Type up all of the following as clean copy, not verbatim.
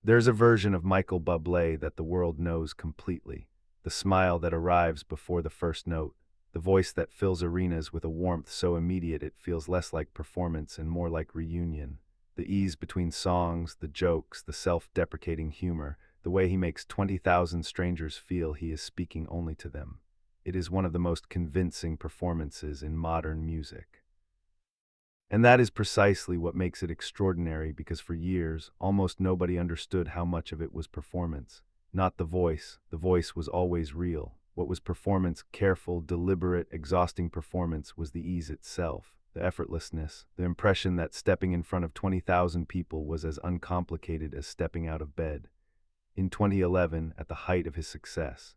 There's a version of Michael Bublé that the world knows completely. The smile that arrives before the first note, the voice that fills arenas with a warmth so immediate it feels less like performance and more like reunion. The ease between songs, the jokes, the self-deprecating humor, the way he makes 20,000 strangers feel he is speaking only to them. It is one of the most convincing performances in modern music. And that is precisely what makes it extraordinary because for years, almost nobody understood how much of it was performance. Not the voice was always real. What was performance, careful, deliberate, exhausting performance was the ease itself, the effortlessness, the impression that stepping in front of 20,000 people was as uncomplicated as stepping out of bed. In 2011, at the height of his success,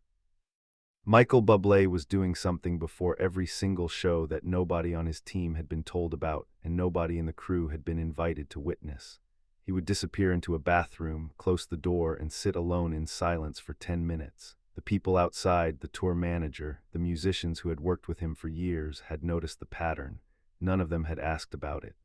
Michael Bublé was doing something before every single show that nobody on his team had been told about and nobody in the crew had been invited to witness. He would disappear into a bathroom, close the door, and sit alone in silence for 10 minutes. The people outside, the tour manager, the musicians who had worked with him for years had noticed the pattern. None of them had asked about it.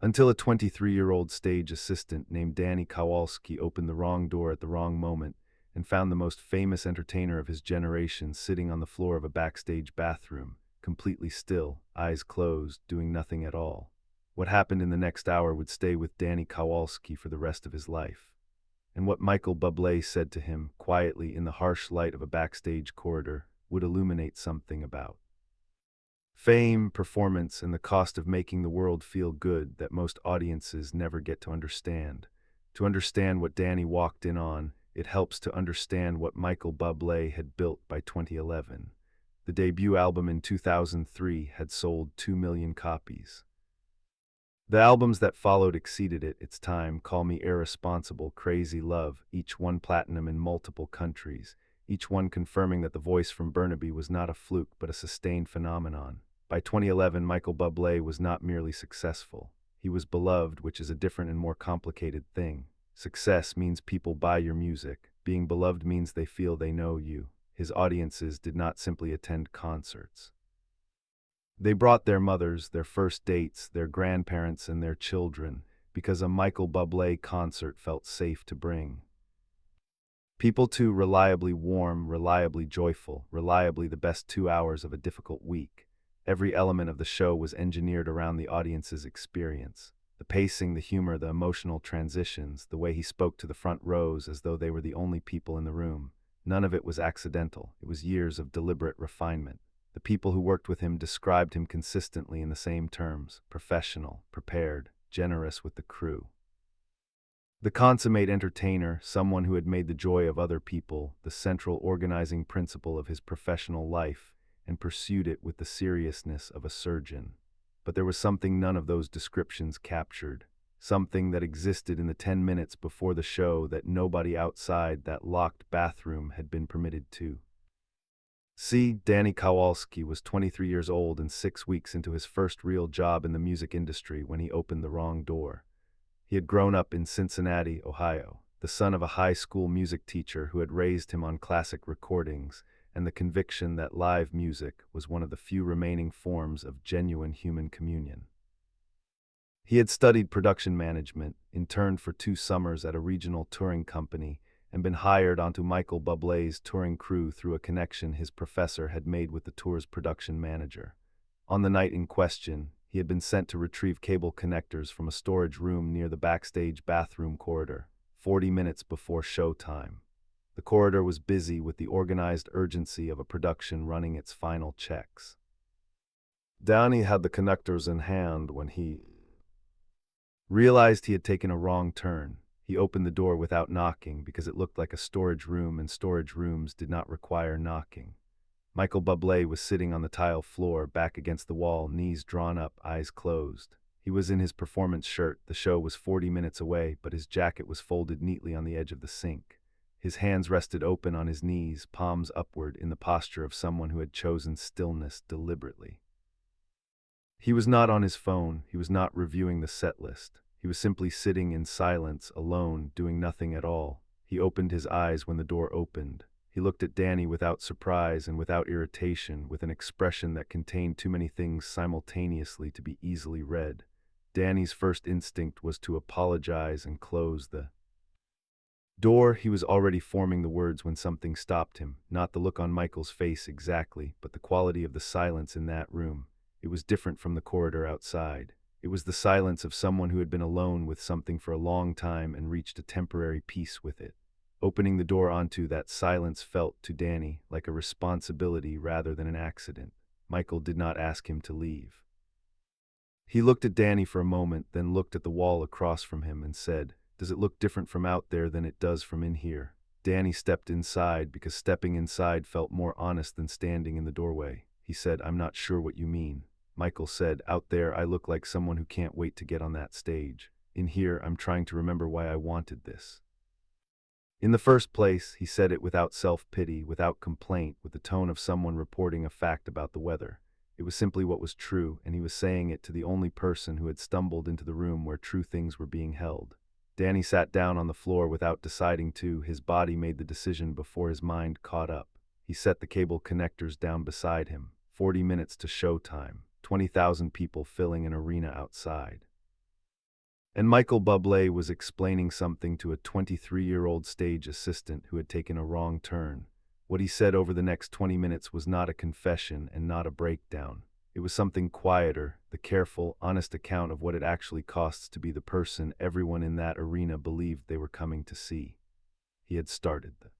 Until a 23-year-old stage assistant named Danny Kowalski opened the wrong door at the wrong moment and found the most famous entertainer of his generation sitting on the floor of a backstage bathroom, completely still, eyes closed, doing nothing at all. What happened in the next hour would stay with Danny Kowalski for the rest of his life. And what Michael Bublé said to him, quietly in the harsh light of a backstage corridor, would illuminate something about fame, performance, and the cost of making the world feel good that most audiences never get to understand. To understand what Danny walked in on, it helps to understand what Michael Bublé had built by 2011. The debut album in 2003 had sold 2 million copies. The albums that followed exceeded it, its time, Call Me Irresponsible, Crazy Love, each one platinum in multiple countries, each one confirming that the voice from Burnaby was not a fluke but a sustained phenomenon. By 2011, Michael Bublé was not merely successful. He was beloved, which is a different and more complicated thing. Success means people buy your music. Being beloved means they feel they know you. His audiences did not simply attend concerts. They brought their mothers, their first dates, their grandparents, and their children, because a Michael Bublé concert felt safe to bring. People too reliably warm, reliably joyful, reliably the best 2 hours of a difficult week. Every element of the show was engineered around the audience's experience. The pacing, the humor, the emotional transitions, the way he spoke to the front rows as though they were the only people in the room. None of it was accidental. It was years of deliberate refinement. The people who worked with him described him consistently in the same terms: professional, prepared, generous with the crew. The consummate entertainer, someone who had made the joy of other people the central organizing principle of his professional life, and pursued it with the seriousness of a surgeon. But there was something none of those descriptions captured, something that existed in the 10 minutes before the show that nobody outside that locked bathroom had been permitted to see. Danny Kowalski was 23 years old and 6 weeks into his first real job in the music industry when he opened the wrong door. He had grown up in Cincinnati, Ohio, the son of a high school music teacher who had raised him on classic recordings and the conviction that live music was one of the few remaining forms of genuine human communion. He had studied production management, interned for 2 summers at a regional touring company, and been hired onto Michael Bublé's touring crew through a connection his professor had made with the tour's production manager. On the night in question, he had been sent to retrieve cable connectors from a storage room near the backstage bathroom corridor, 40 minutes before showtime. The corridor was busy with the organized urgency of a production running its final checks. Danny had the connectors in hand when he realized he had taken a wrong turn. He opened the door without knocking because it looked like a storage room and storage rooms did not require knocking. Michael Bublé was sitting on the tile floor, back against the wall, knees drawn up, eyes closed. He was in his performance shirt. The show was 40 minutes away, but his jacket was folded neatly on the edge of the sink. His hands rested open on his knees, palms upward, in the posture of someone who had chosen stillness deliberately. He was not on his phone. He was not reviewing the set list. He was simply sitting in silence, alone, doing nothing at all. He opened his eyes when the door opened. He looked at Danny without surprise and without irritation, with an expression that contained too many things simultaneously to be easily read. Danny's first instinct was to apologize and close the Door, he was already forming the words when something stopped him, not the look on Michael's face exactly, but the quality of the silence in that room. It was different from the corridor outside. It was the silence of someone who had been alone with something for a long time and reached a temporary peace with it. Opening the door onto that silence felt, to Danny, like a responsibility rather than an accident. Michael did not ask him to leave. He looked at Danny for a moment, then looked at the wall across from him and said, "Does it look different from out there than it does from in here?" Danny stepped inside because stepping inside felt more honest than standing in the doorway. He said, "I'm not sure what you mean." Michael said, "Out there I look like someone who can't wait to get on that stage. In here I'm trying to remember why I wanted this. In the first place," he said it without self-pity, without complaint, with the tone of someone reporting a fact about the weather. It was simply what was true, and he was saying it to the only person who had stumbled into the room where true things were being held. Danny sat down on the floor without deciding to. His body made the decision before his mind caught up. He set the cable connectors down beside him. 40 minutes to showtime. 20,000 people filling an arena outside. And Michael Bublé was explaining something to a 23-year-old stage assistant who had taken a wrong turn. What he said over the next 20 minutes was not a confession and not a breakdown. It was something quieter, the careful, honest account of what it actually costs to be the person everyone in that arena believed they were coming to see. He had started the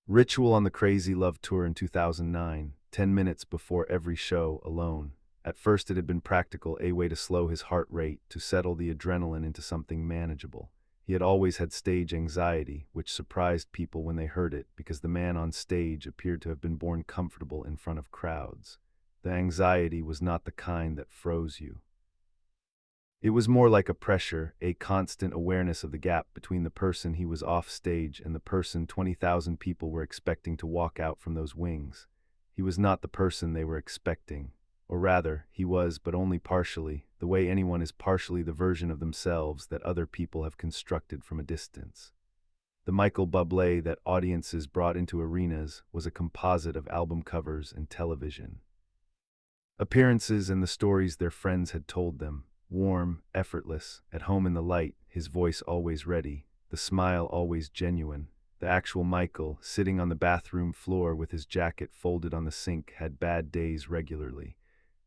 ritual on the Crazy Love Tour in 2009, 10 minutes before every show, alone. At first it had been practical, a way to slow his heart rate, to settle the adrenaline into something manageable. He had always had stage anxiety, which surprised people when they heard it, because the man on stage appeared to have been born comfortable in front of crowds. The anxiety was not the kind that froze you. It was more like a pressure, a constant awareness of the gap between the person he was off stage and the person 20,000 people were expecting to walk out from those wings. He was not the person they were expecting. Or rather, he was, but only partially, the way anyone is partially the version of themselves that other people have constructed from a distance. The Michael Bublé that audiences brought into arenas was a composite of album covers and television appearances and the stories their friends had told them. Warm, effortless, at home in the light, his voice always ready, the smile always genuine. The actual Michael, sitting on the bathroom floor with his jacket folded on the sink, had bad days regularly.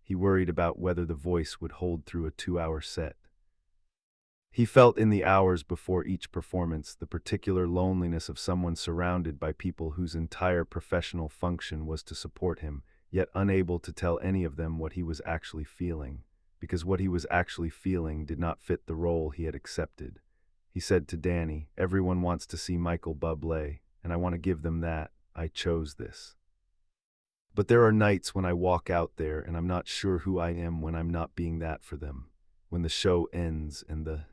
He worried about whether the voice would hold through a 2-hour set. He felt in the hours before each performance the particular loneliness of someone surrounded by people whose entire professional function was to support him, yet unable to tell any of them what he was actually feeling, because what he was actually feeling did not fit the role he had accepted. He said to Danny, "Everyone wants to see Michael Bublé, and I want to give them that. I chose this. But there are nights when I walk out there and I'm not sure who I am when I'm not being that for them. When the show ends and the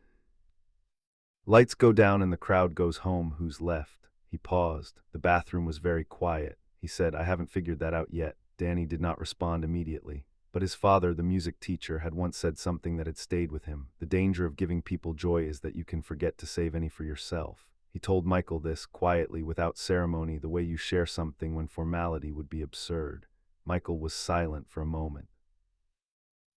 lights go down and the crowd goes home, who's left?" He paused. The bathroom was very quiet. He said, "I haven't figured that out yet." Danny did not respond immediately. But his father, the music teacher, had once said something that had stayed with him. The danger of giving people joy is that you can forget to save any for yourself. He told Michael this, quietly, without ceremony, the way you share something when formality would be absurd. Michael was silent for a moment.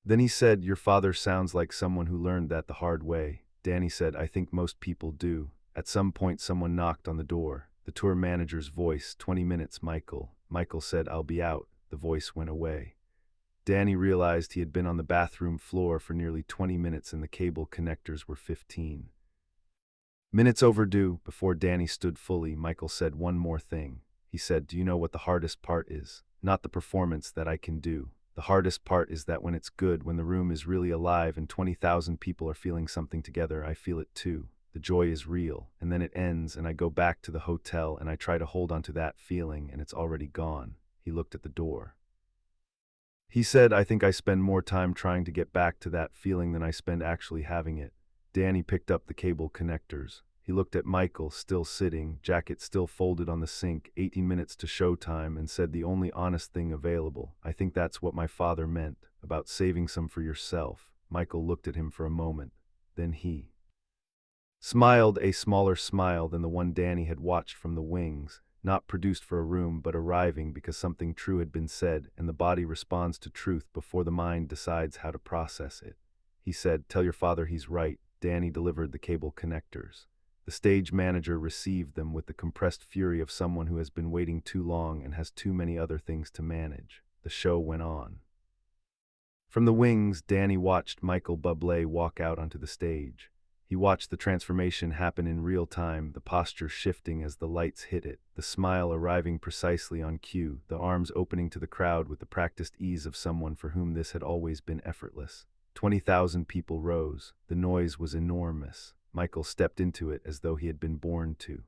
Then he said, "Your father sounds like someone who learned that the hard way." Danny said, "I think most people do." At some point someone knocked on the door. The tour manager's voice, 20 minutes, Michael. Michael said, "I'll be out." The voice went away. Danny realized he had been on the bathroom floor for nearly 20 minutes and the cable connectors were 15 minutes overdue. Before Danny stood fully, Michael said one more thing. He said, "Do you know what the hardest part is? Not the performance that I can do. The hardest part is that when it's good, when the room is really alive and 20,000 people are feeling something together, I feel it too. The joy is real, and then it ends and I go back to the hotel and I try to hold on to that feeling and it's already gone." He looked at the door. He said, "I think I spend more time trying to get back to that feeling than I spend actually having it." Danny picked up the cable connectors. He looked at Michael, still sitting, jacket still folded on the sink, 18 minutes to showtime, and said, "The only honest thing available. I think that's what my father meant, about saving some for yourself." Michael looked at him for a moment. Then he smiled, a smaller smile than the one Danny had watched from the wings, not produced for a room but arriving because something true had been said, and the body responds to truth before the mind decides how to process it. He said, "Tell your father he's right." Danny delivered the cable connectors. The stage manager received them with the compressed fury of someone who has been waiting too long and has too many other things to manage. The show went on. From the wings, Danny watched Michael Bublé walk out onto the stage. He watched the transformation happen in real time, the posture shifting as the lights hit it, the smile arriving precisely on cue, the arms opening to the crowd with the practiced ease of someone for whom this had always been effortless. 20,000 people rose. The noise was enormous. Michael stepped into it as though he had been born to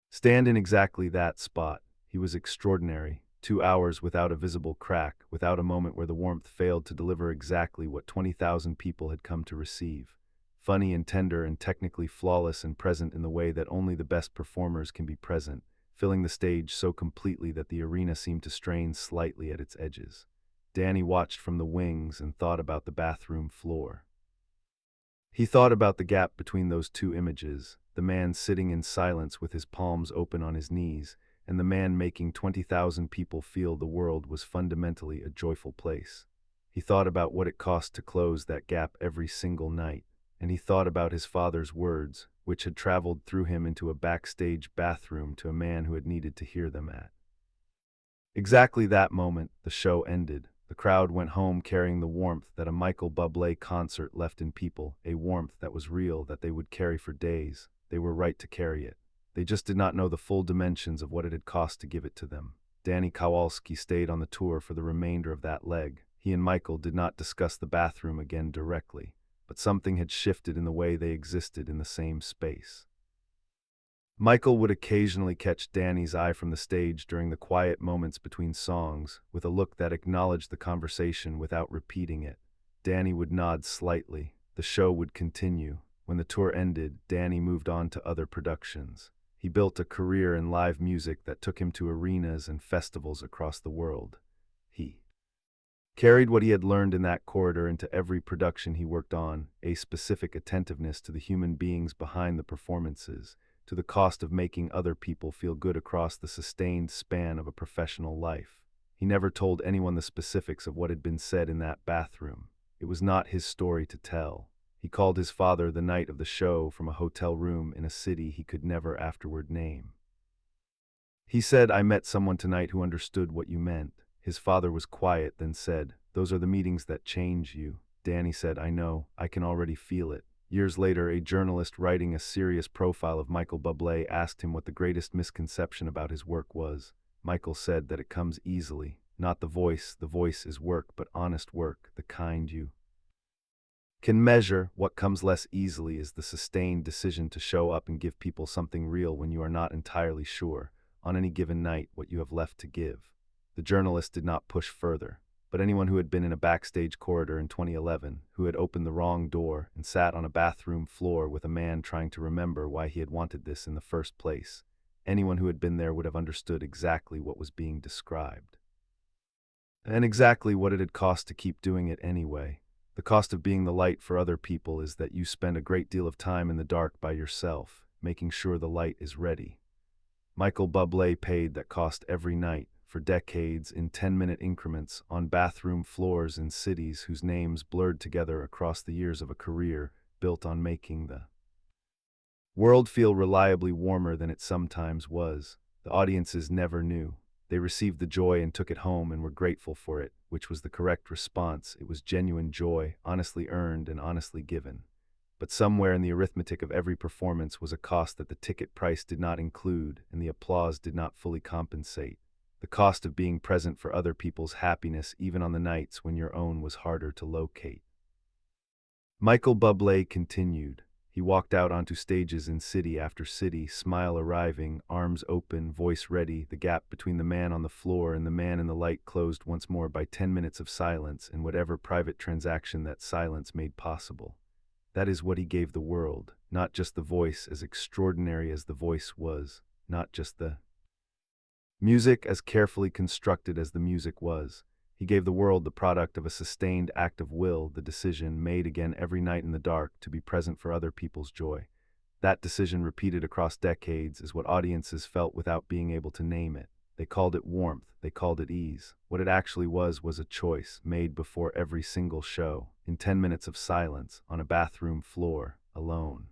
stand in exactly that spot. He was extraordinary. 2 hours without a visible crack, without a moment where the warmth failed to deliver exactly what 20,000 people had come to receive. Funny and tender and technically flawless and present in the way that only the best performers can be present, filling the stage so completely that the arena seemed to strain slightly at its edges. Danny watched from the wings and thought about the bathroom floor. He thought about the gap between those two images, the man sitting in silence with his palms open on his knees, and the man making 20,000 people feel the world was fundamentally a joyful place. He thought about what it cost to close that gap every single night, and he thought about his father's words, which had traveled through him into a backstage bathroom to a man who had needed to hear them at exactly that moment. The show ended. The crowd went home carrying the warmth that a Michael Bublé concert left in people, a warmth that was real, that they would carry for days. They were right to carry it. They just did not know the full dimensions of what it had cost to give it to them. Danny Kowalski stayed on the tour for the remainder of that leg. He and Michael did not discuss the bathroom again directly, but something had shifted in the way they existed in the same space. Michael would occasionally catch Danny's eye from the stage during the quiet moments between songs, with a look that acknowledged the conversation without repeating it. Danny would nod slightly. The show would continue. When the tour ended, Danny moved on to other productions. He built a career in live music that took him to arenas and festivals across the world. He carried what he had learned in that corridor into every production he worked on, a specific attentiveness to the human beings behind the performances, to the cost of making other people feel good across the sustained span of a professional life. He never told anyone the specifics of what had been said in that bathroom. It was not his story to tell. He called his father the night of the show from a hotel room in a city he could never afterward name. He said, "I met someone tonight who understood what you meant." His father was quiet, then said, "Those are the meetings that change you." Danny said, "I know, I can already feel it." Years later, a journalist writing a serious profile of Michael Bublé asked him what the greatest misconception about his work was. Michael said that it comes easily. Not the voice is work, but honest work, the kind you can measure. What comes less easily is the sustained decision to show up and give people something real when you are not entirely sure, on any given night, what you have left to give. The journalist did not push further, but anyone who had been in a backstage corridor in 2011, who had opened the wrong door and sat on a bathroom floor with a man trying to remember why he had wanted this in the first place, anyone who had been there would have understood exactly what was being described. And exactly what it had cost to keep doing it anyway. The cost of being the light for other people is that you spend a great deal of time in the dark by yourself, making sure the light is ready. Michael Bublé paid that cost every night, for decades, in 10-minute increments, on bathroom floors in cities whose names blurred together across the years of a career built on making the world feel reliably warmer than it sometimes was. The audiences never knew. They received the joy and took it home and were grateful for it, which was the correct response. It was genuine joy, honestly earned and honestly given. But somewhere in the arithmetic of every performance was a cost that the ticket price did not include and the applause did not fully compensate. The cost of being present for other people's happiness even on the nights when your own was harder to locate. Michael Bublé continued. He walked out onto stages in city after city, smile arriving, arms open, voice ready. The gap between the man on the floor and the man in the light closed once more by 10 minutes of silence and whatever private transaction that silence made possible. That is what he gave the world, not just the voice as extraordinary as the voice was, not just the music as carefully constructed as the music was. He gave the world the product of a sustained act of will, the decision, made again every night in the dark, to be present for other people's joy. That decision, repeated across decades, is what audiences felt without being able to name it. They called it warmth, they called it ease. What it actually was a choice, made before every single show, in 10 minutes of silence, on a bathroom floor, alone.